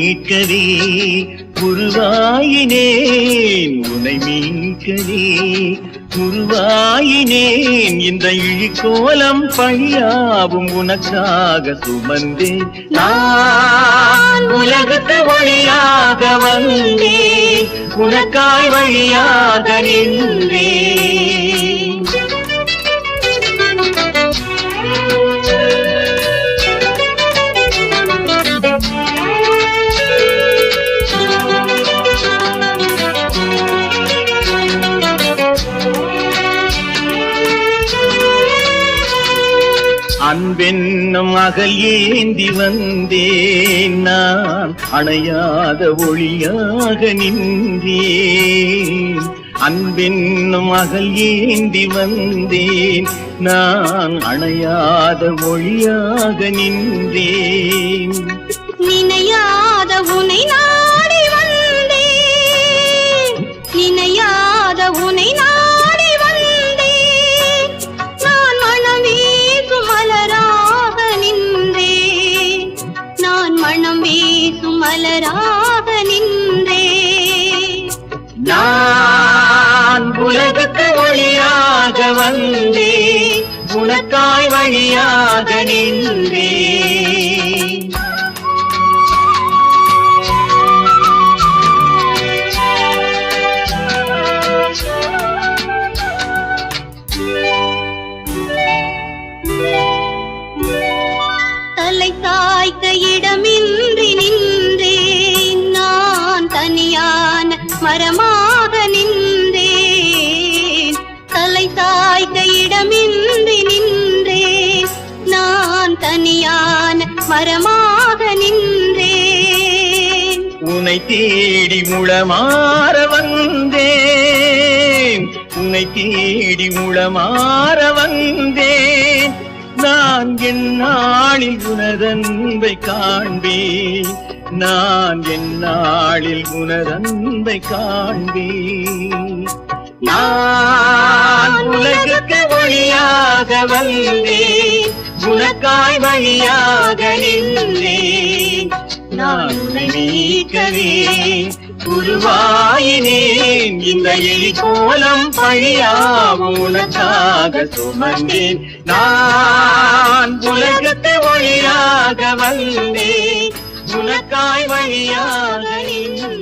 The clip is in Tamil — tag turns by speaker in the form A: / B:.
A: மீட்கவே உருவாயினேன், உன்னை மீட்கவே உருவாயினேன். இந்த இழிக்கோலம் பழியாவும் உனக்காக சுமந்தேன். நான் உலகத்து வழியாக வந்தேன், உனக்காய் வழியாக நின்றேன். அன்பென்னும் அகல் ஏந்தி வந்தேன், நான் அணையாத ஒளியாக நின்றேன். அன்பென்னும் அகல் ஏந்தி வந்தேன், நான் அணையாத ஒளியாக நின்றேன்.
B: நினையாத உனை நாடி வந்தேன், நினையாத உனை நாடி வந்தேன். நான் மனம் வீசும் மலராக நின்றேன், நான் மனம் வீசும் மலராக நின்றேன்.
A: நான் உலகத்து ஒளியாக வந்தேன், உனக்காய் வழியாக நின்றேன்.
B: தலை சாய்க்க இடமின்றி நின்றேன், நான் தனியான மரமாக நின்றேன். தலை சாய்க்க இடமின்றி நின்றேன், நான் தனியான மரமாக நின்றேன்.
A: உன்னை தேடி முளமாற வந்தேன், உன்னை தேடி முளமாற வந்தேன். நான் எந்நாளில் உனதன்பை காண்பேன், நான் எந்நாளில் உனதன்பை காண்பேன். நான் உலகுக்கு வழியாக வந்தேன், உனக்காய் வழியாக நின்றேன். நான் உன்னை மீட்கவே உருவாயினேன், இந்த எலிக்கோலம் பழியாவும் உனக்காக சுமந்தேன். நான் உலகத்து வழியாக வந்தேன், உனக்காய் வழியாக நின்றேன்.